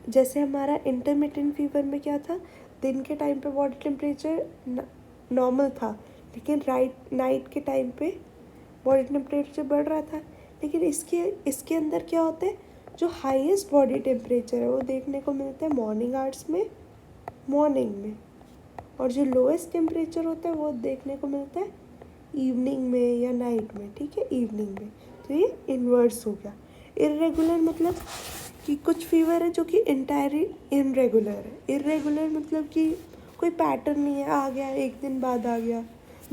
जैसे हमारा इंटरमिटेंट फीवर में क्या था, दिन के टाइम पे बॉडी टेम्परेचर नॉर्मल था, लेकिन नाइट के टाइम पे बॉडी टेम्परेचर बढ़ रहा था। लेकिन इसके अंदर क्या होता है, जो हाईएस्ट बॉडी टेम्परेचर है वो देखने को मिलता है मॉर्निंग में, और जो लोएस्ट टेम्परेचर होता है वो देखने को मिलता है इवनिंग में या नाइट में। ठीक है, इवनिंग में। तो ये इन्वर्स हो गया। इर्रेगुलर मतलब कि कुछ फीवर है जो कि इंटायरली इरेगुलर है। इरेगुलर मतलब कि कोई पैटर्न नहीं है, आ गया 1 दिन बाद आ गया,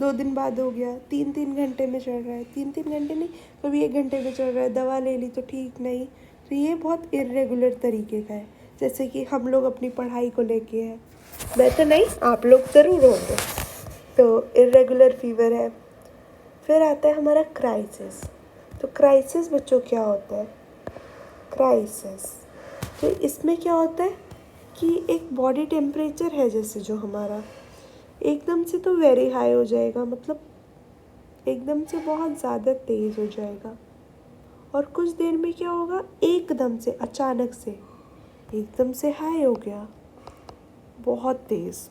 2 दिन बाद हो गया, 3 घंटे में चल रहा है, 3 घंटे नहीं, कभी 1 घंटे में चल रहा है, दवा ले ली तो ठीक नहीं। तो ये बहुत इरेगुलर तरीके का है, जैसे कि हम लोग अपनी पढ़ाई को लेके है। मैं तो नहीं, आप लोग ज़रूर होंगे। तो इरेगुलर फीवर है। फिर आता है हमारा क्राइसिस। तो क्राइसिस बच्चों क्या होता है, क्राइसिस तो इसमें क्या होता है कि एक बॉडी टेम्परेचर है जैसे जो हमारा, एकदम से तो वेरी हाई हो जाएगा, मतलब एकदम से बहुत ज़्यादा तेज़ हो जाएगा, और कुछ देर में क्या होगा, एकदम से अचानक से एकदम से हाई हो गया, बहुत तेज़,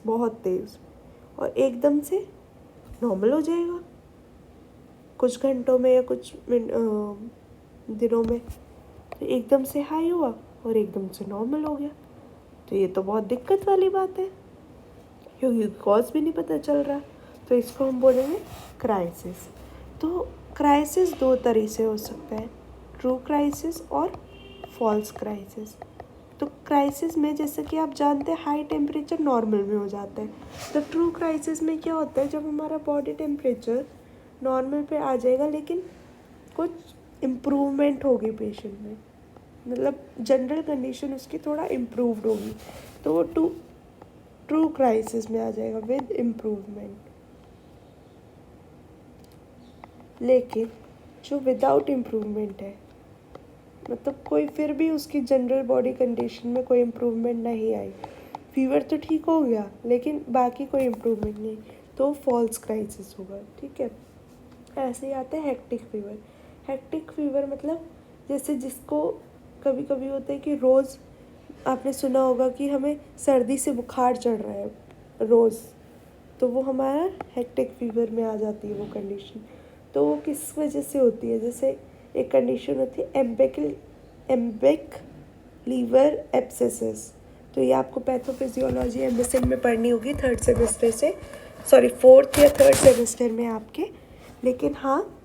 और एकदम से नॉर्मल हो जाएगा कुछ घंटों में या कुछ दिनों में, तो एकदम से हाई हुआ और एकदम से नॉर्मल हो गया। तो ये तो बहुत दिक्कत वाली बात है, क्योंकि कॉज भी नहीं पता चल रहा। तो इसको हम बोलेंगे क्राइसिस। तो क्राइसिस दो तरह से हो सकता है, ट्रू क्राइसिस और फॉल्स क्राइसिस। तो क्राइसिस में जैसे कि आप जानते हैं हाई टेम्परेचर नॉर्मल में हो जाता है। तो ट्रू क्राइसिस में क्या होता है, जब हमारा बॉडी टेम्परेचर नॉर्मल पे आ जाएगा लेकिन कुछ इम्प्रूवमेंट होगी पेशेंट में, मतलब जनरल कंडीशन उसकी थोड़ा इम्प्रूव्ड होगी, तो वो ट्रू क्राइसिस में आ जाएगा विद इम्प्रूवमेंट। लेकिन जो विदाउट इम्प्रूवमेंट है, मतलब कोई फिर भी उसकी जनरल बॉडी कंडीशन में कोई इम्प्रूवमेंट नहीं आई, फीवर तो ठीक हो गया लेकिन बाकी कोई इम्प्रूवमेंट नहीं, तो फॉल्स क्राइसिस होगा। ठीक है, ऐसे ही आता है हेक्टिक फीवर। हेक्टिक फीवर मतलब जैसे जिसको कभी कभी होता है कि रोज़ आपने सुना होगा कि हमें सर्दी से बुखार चढ़ रहा है रोज़, तो वो हमारा हेक्टिक फीवर में आ जाती है वो कंडीशन। तो वो किस वजह से होती है, जैसे एक कंडीशन होती है एम्बिक लीवर एब्सेसिस। तो ये आपको पैथोफिजियोलॉजी एमएसएन में पढ़नी होगी थर्ड सेमेस्टर से, सॉरी फोर्थ या थर्ड सेमेस्टर में आपके। लेकिन हाँ,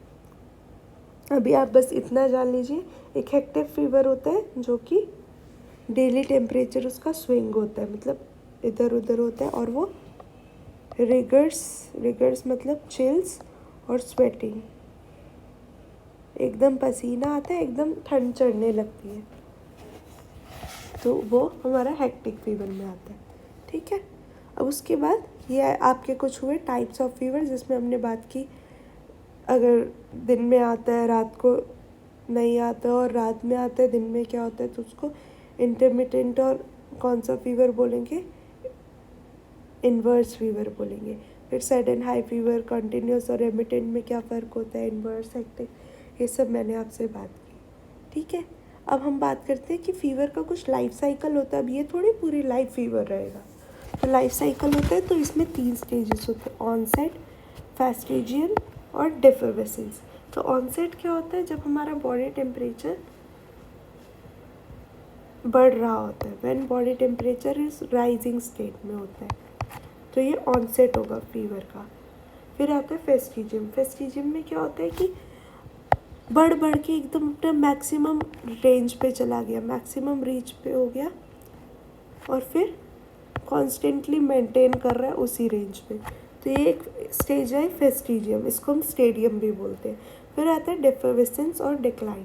अभी आप बस इतना जान लीजिए, एक हेक्टिक फीवर होता है जो कि डेली टेम्परेचर उसका स्विंग होता है, मतलब इधर उधर होता है, और वो रिगर्स मतलब चिल्स और स्वेटिंग, एकदम पसीना आता है, एकदम ठंड चढ़ने लगती है, तो वो हमारा हेक्टिक फीवर में आता है। ठीक है, अब उसके बाद ये आपके कुछ हुए टाइप्स ऑफ फीवर, जिसमें हमने बात की अगर दिन में आता है रात को नहीं आता, और रात में आता है दिन में क्या होता है, तो उसको इंटरमिटेंट और कौन सा फीवर बोलेंगे, इन्वर्स फीवर बोलेंगे। फिर सडन हाई फीवर, कंटिन्यूस और रेमिटेंट में क्या फ़र्क होता है, इन्वर्स हेक्टिक, ये सब मैंने आपसे बात की। ठीक है, अब हम बात करते हैं कि फ़ीवर का कुछ लाइफ साइकिल होता है। अब ये थोड़ी पूरी लाइफ फीवर रहेगा, तो लाइफ साइकिल होता है, तो इसमें 3 स्टेजेस होते हैं, ऑनसेट, फैस्टिजियन और डिफर्वेसेंस। तो ऑनसेट क्या होता है, जब हमारा बॉडी टेम्परेचर बढ़ रहा होता है, when body temperature is rising state में होता है, तो ये ऑनसेट होगा फीवर का। फिर आता है फेस्टिजियम। फेस्टिजियम में क्या होता है कि बढ़ के एकदम अपना मैक्सिमम रेंज पे चला गया, मैक्सिमम रीच पे हो गया, और फिर कॉन्स्टेंटली मेंटेन कर रहा है उसी रेंज पे, तो ये एक स्टेज है फेस्टिजियम, इसको हम स्टेडियम भी बोलते हैं। फिर आता है डिफर्वेसेंस और डिक्लाइन।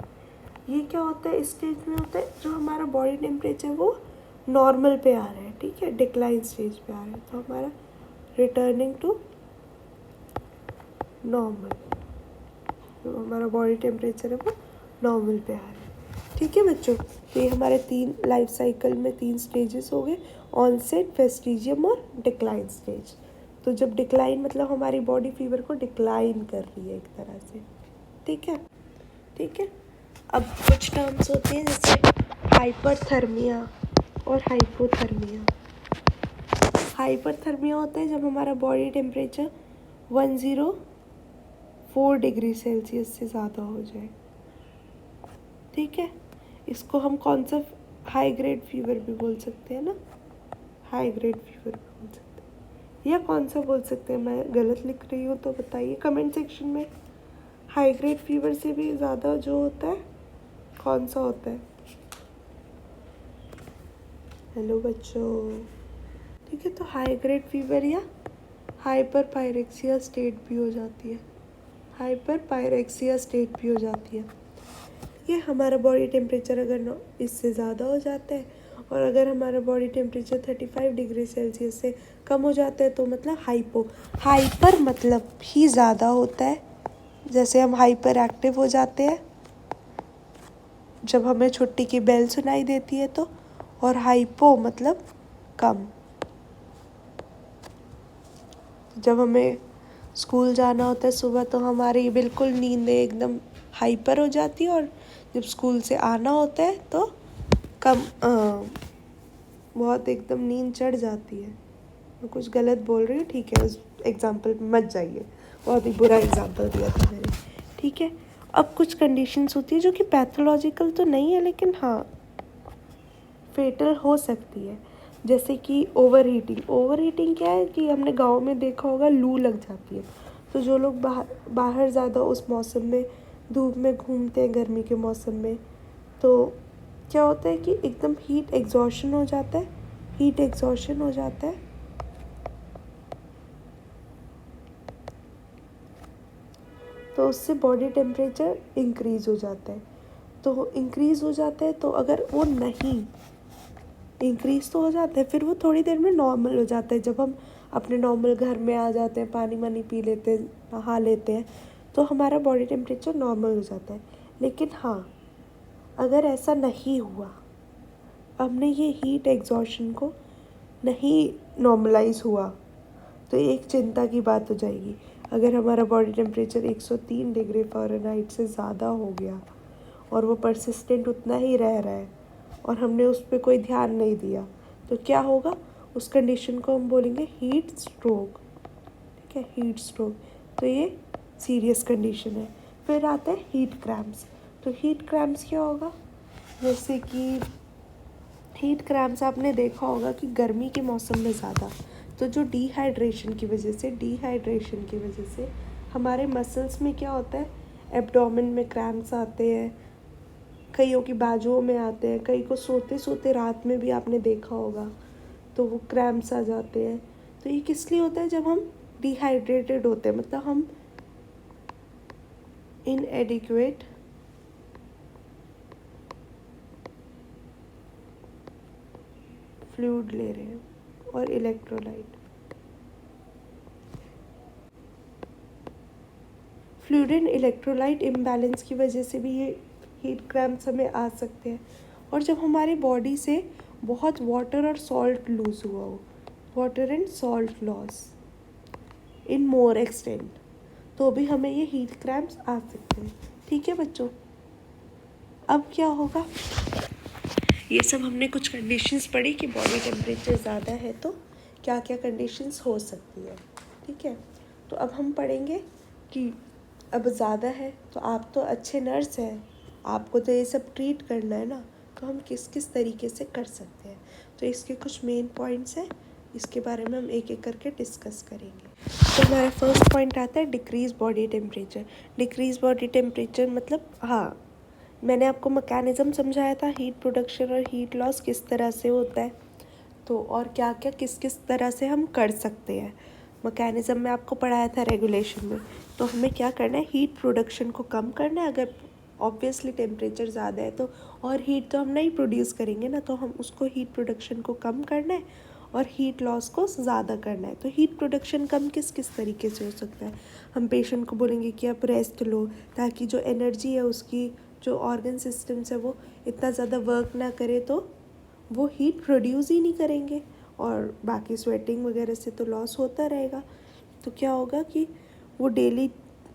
ये क्या होता है, इस स्टेज में होता है जो हमारा बॉडी टेम्परेचर वो नॉर्मल पे आ रहा है, ठीक है, डिक्लाइन स्टेज पे आ रहा है, तो हमारा रिटर्निंग टू नॉर्मल, जो हमारा बॉडी टेम्परेचर है वो नॉर्मल पे आ रहा है। ठीक है बच्चों, तो ये हमारे 3 लाइफ साइकिल में 3 स्टेजेस हो गए, ऑनसेट, फेस्टिजियम और डिक्लाइन स्टेज। तो जब डिक्लाइन मतलब हमारी बॉडी फीवर को डिक्लाइन कर रही है एक तरह से। ठीक है, ठीक है। अब कुछ टर्म्स होते हैं जैसे हाइपरथर्मिया और हाइपोथर्मिया। हाइपरथर्मिया होता है जब हमारा बॉडी टेम्परेचर 104 डिग्री सेल्सियस से ज़्यादा हो जाए। ठीक है, इसको हम कौन सा हाई ग्रेड फीवर भी बोल सकते हैं ना, हाई ग्रेड फीवर भी बोल सकते हैं, या कौन सा बोल सकते हैं, मैं गलत लिख रही हूँ तो बताइए कमेंट सेक्शन में। हाई ग्रेड फीवर से भी ज़्यादा जो होता है कौन सा होता है? हेलो बच्चों, ठीक है, तो हाई ग्रेड फीवर या हाइपर पायरेक्सिया स्टेट भी हो जाती है, हाइपर पायरेक्सिया स्टेट भी हो जाती है। ये हमारा बॉडी टेम्परेचर अगर इससे ज़्यादा हो जाता है, और अगर हमारा बॉडी टेम्परेचर 35 डिग्री सेल्सियस से कम हो जाता है तो मतलब हाइपो। हाइपर मतलब ही ज़्यादा होता है, जैसे हम हाइपर एक्टिव हो जाते हैं जब हमें छुट्टी की बेल सुनाई देती है तो, और हाइपो मतलब कम, जब हमें स्कूल जाना होता है सुबह तो हमारी बिल्कुल नींद एकदम हाइपर हो जाती है, और जब स्कूल से आना होता है तो कम बहुत एकदम नींद चढ़ जाती है। मैं कुछ गलत बोल रही हूँ, ठीक है, उस एग्जाम्पल पे मत जाइए, बहुत ही बुरा एग्जाम्पल दिया था मैंने। ठीक है, अब कुछ कंडीशंस होती है जो कि पैथोलॉजिकल तो नहीं है लेकिन हाँ फेटल हो सकती है, जैसे कि ओवर हीटिंग क्या है कि हमने गांव में देखा होगा लू लग जाती है। तो जो लोग बाहर ज़्यादा उस मौसम में धूप में घूमते हैं गर्मी के मौसम में, तो क्या होता है कि एकदम हीट एग्जॉशन हो जाता है, तो उससे बॉडी टेम्परेचर इंक्रीज़ हो जाता है। तो इंक्रीज़ हो जाता है तो अगर वो नहीं इंक्रीज़ तो हो जाता है, फिर वो थोड़ी देर में नॉर्मल हो जाता है। जब हम अपने नॉर्मल घर में आ जाते हैं, पानी वानी पी लेते हैं, नहा लेते हैं, तो हमारा बॉडी टेम्परेचर नॉर्मल हो जाता है। लेकिन हाँ, अगर ऐसा नहीं हुआ, हमने ये हीट एग्जॉशन को नहीं नॉर्मलाइज हुआ, तो एक चिंता की बात हो जाएगी। अगर हमारा बॉडी टेम्परेचर 103 डिग्री फ़ारेनहाइट से ज़्यादा हो गया और वो परसिस्टेंट उतना ही रह रहा है और हमने उस पर कोई ध्यान नहीं दिया, तो क्या होगा? उस कंडीशन को हम बोलेंगे हीट स्ट्रोक। ठीक है, हीट स्ट्रोक। तो ये सीरियस कंडीशन है। फिर आता है हीट क्रैम्प्स। तो हीट क्रैम्प्स क्या होगा? जैसे कि हीट क्रैम्प्स आपने देखा होगा कि गर्मी के मौसम में ज़्यादा, तो जो डिहाइड्रेशन की वजह से हमारे मसल्स में क्या होता है, एब्डोमेन में क्रैम्प्स आते हैं, कईयों की बाजुओं में आते हैं, कई को सोते सोते रात में भी आपने देखा होगा तो वो क्रैम्प्स आ जाते हैं। तो ये किस लिए होता है? जब हम डिहाइड्रेटेड होते हैं, मतलब हम इनएडिक्वेट फ्लूइड ले रहे हैं और electrolyte, fluid and electrolyte imbalance की वजह से भी ये हीट क्रैम्प्स हमें आ सकते हैं। और जब हमारी बॉडी से बहुत वाटर और सॉल्ट लूज हुआ हो, water and salt loss in more extent, तो भी हमें ये हीट क्रैम्प्स आ सकते हैं। ठीक है बच्चों, अब क्या होगा? ये सब हमने कुछ कंडीशंस पढ़ी कि बॉडी टेम्परेचर ज़्यादा है तो क्या क्या कंडीशंस हो सकती है। ठीक है, तो अब हम पढ़ेंगे कि अब ज़्यादा है तो आप तो अच्छे नर्स हैं, आपको तो ये सब ट्रीट करना है ना, तो हम किस किस तरीके से कर सकते हैं। तो इसके कुछ मेन पॉइंट्स हैं, इसके बारे में हम एक एक करके डिस्कस करेंगे। तो हमारा फर्स्ट पॉइंट आता है decrease body temperature. Decrease body temperature मतलब, हाँ, मैंने आपको मैकेनिज़्म समझाया था, हीट प्रोडक्शन और हीट लॉस किस तरह से होता है, तो और क्या क्या किस किस तरह से हम कर सकते हैं। मैकेनिज़्म में आपको पढ़ाया था रेगुलेशन में। तो हमें क्या करना है, हीट प्रोडक्शन को कम करना है। अगर ऑब्वियसली टेम्परेचर ज़्यादा है तो और हीट तो हम नहीं प्रोड्यूस करेंगे ना, तो हम उसको हीट प्रोडक्शन को कम करना है और हीट लॉस को ज़्यादा करना है। तो हीट प्रोडक्शन कम किस किस तरीके से हो सकता है? हम पेशेंट को बोलेंगे कि आप रेस्ट लो, ताकि जो एनर्जी है उसकी, जो ऑर्गन सिस्टम्स है वो इतना ज़्यादा वर्क ना करे, तो वो हीट प्रोड्यूस ही नहीं करेंगे और बाकी स्वेटिंग वगैरह से तो लॉस होता रहेगा। तो क्या होगा कि वो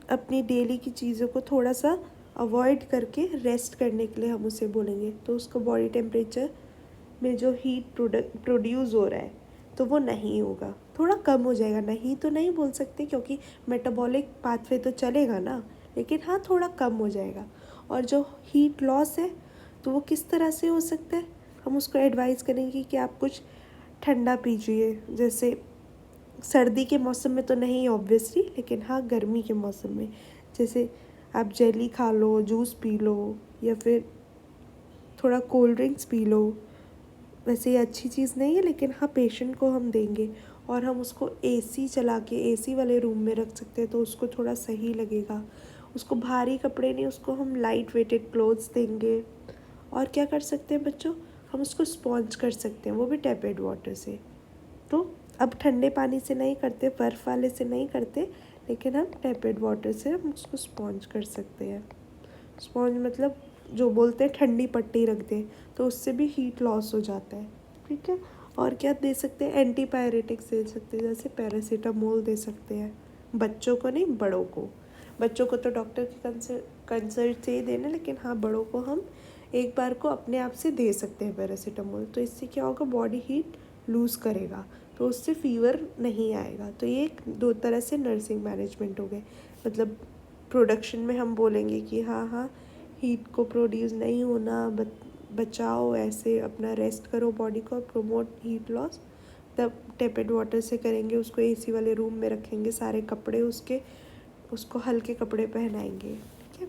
अपनी डेली की चीज़ों को थोड़ा सा अवॉइड करके रेस्ट करने के लिए हम उसे बोलेंगे, तो उसको बॉडी टेम्परेचर में जो हीट प्रोड्यूस हो रहा है तो वो नहीं होगा, थोड़ा कम हो जाएगा। नहीं तो नहीं बोल सकते क्योंकि मेटाबॉलिक पाथवे तो चलेगा ना, लेकिन हाँ थोड़ा कम हो जाएगा। और जो हीट लॉस है तो वो किस तरह से हो सकता है? हम उसको एडवाइस करेंगे कि आप कुछ ठंडा पीजिए, जैसे सर्दी के मौसम में तो नहीं ऑब्वियसली, लेकिन हाँ गर्मी के मौसम में, जैसे आप जेली खा लो, जूस पी लो, या फिर थोड़ा कोल्ड ड्रिंक्स पी लो। वैसे ये अच्छी चीज़ नहीं है, लेकिन हाँ पेशेंट को हम देंगे और हम उसको एसी चला के एसी वाले रूम में रख सकते हैं, तो उसको थोड़ा सही लगेगा। उसको भारी कपड़े नहीं, उसको हम लाइट वेटेड क्लोथ्स देंगे। और क्या कर सकते हैं बच्चों, हम उसको स्पॉन्ज कर सकते हैं, वो भी टैपेड वाटर से। तो अब ठंडे पानी से नहीं करते, बर्फ़ वाले से नहीं करते, लेकिन हम टैपेड वाटर से हम उसको स्पॉन्ज कर सकते हैं। स्पॉन्ज मतलब जो बोलते हैं ठंडी पट्टी रख दें, तो उससे भी हीट लॉस हो जाता है। ठीक है, और क्या दे सकते हैं? एंटीपायरेटिक्स दे सकते हैं, जैसे पैरासीटामोल दे सकते हैं। बच्चों को नहीं, बड़ों को। बच्चों को तो डॉक्टर की कंसल्ट से ही देना, लेकिन हाँ बड़ों को हम एक बार को अपने आप से दे सकते हैं पैरासीटामोल। तो इससे क्या होगा, बॉडी हीट लूज़ करेगा, तो उससे फीवर नहीं आएगा। तो ये एक दो तरह से नर्सिंग मैनेजमेंट हो गए, मतलब प्रोडक्शन में हम बोलेंगे कि हाँ हाँ हीट को प्रोड्यूस नहीं होना, बचाओ, ऐसे अपना रेस्ट करो बॉडी को, प्रोमोट हीट लॉस। तब टेपेड वाटर से करेंगे, उसको एसी वाले रूम में रखेंगे, सारे कपड़े उसको हल्के कपड़े पहनाएंगे, ठीक है।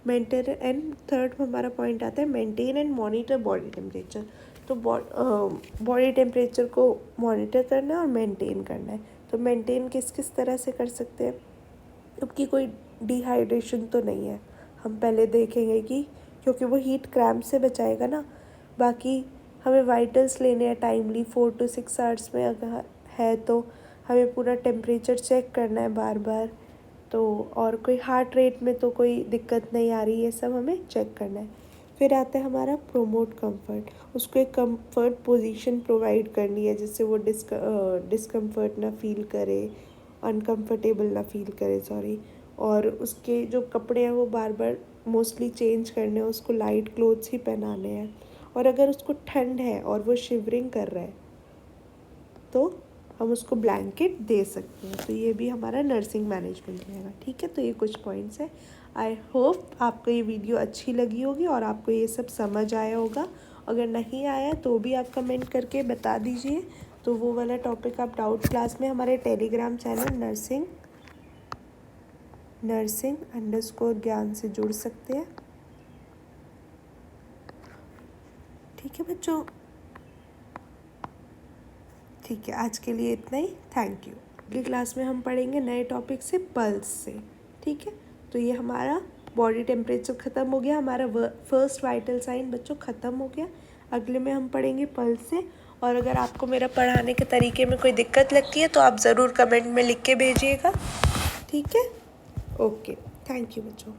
मेंटेन एंड थर्ड हमारा पॉइंट आता है maintain and monitor body temperature. तो बॉडी टेम्परेचर को मॉनिटर करना है और मेंटेन करना है। तो मेंटेन किस किस तरह से कर सकते हैं, क्योंकि कोई डिहाइड्रेशन तो नहीं है, हम पहले देखेंगे कि क्योंकि वो हीट क्रैम्प से बचाएगा ना। बाकी हमें वाइटल्स लेने हैं टाइमली, 4 to 6 आवर्स में अगर है तो हमें पूरा टेम्परेचर चेक करना है बार बार। तो और कोई हार्ट रेट में तो कोई दिक्कत नहीं आ रही, ये सब हमें चेक करना है। फिर आता है हमारा प्रोमोट कंफर्ट, उसको एक कंफर्ट पोजीशन प्रोवाइड करनी है जिससे वो डिस्कम्फर्ट ना फील करे, अनकंफर्टेबल ना फील करे, सॉरी। और उसके जो कपड़े हैं वो बार बार मोस्टली चेंज करने हैं, उसको लाइट क्लोथ्स ही पहनाने हैं। और अगर उसको ठंड है और वो शिवरिंग कर रहा है तो हम उसको ब्लैंकेट दे सकते हैं। तो ये भी हमारा नर्सिंग मैनेजमेंट रहेगा, ठीक है। तो ये कुछ पॉइंट्स हैं। आई होप आपको ये वीडियो अच्छी लगी होगी और आपको ये सब समझ आया होगा। अगर नहीं आया तो भी आप कमेंट करके बता दीजिए। तो वो वाला टॉपिक आप डाउट क्लास में हमारे टेलीग्राम चैनल नर्सिंग_ज्ञान से जुड़ सकते हैं, ठीक है बच्चों। ठीक है, आज के लिए इतना ही, थैंक यू। अगली क्लास में हम पढ़ेंगे नए टॉपिक से, पल्स से, ठीक है। तो ये हमारा बॉडी टेम्परेचर ख़त्म हो गया, हमारा फर्स्ट वाइटल साइन बच्चों ख़त्म हो गया। अगले में हम पढ़ेंगे पल्स से। और अगर आपको मेरा पढ़ाने के तरीके में कोई दिक्कत लगती है तो आप ज़रूर कमेंट में लिख के भेजिएगा, ठीक है। ओके, थैंक यू बच्चों।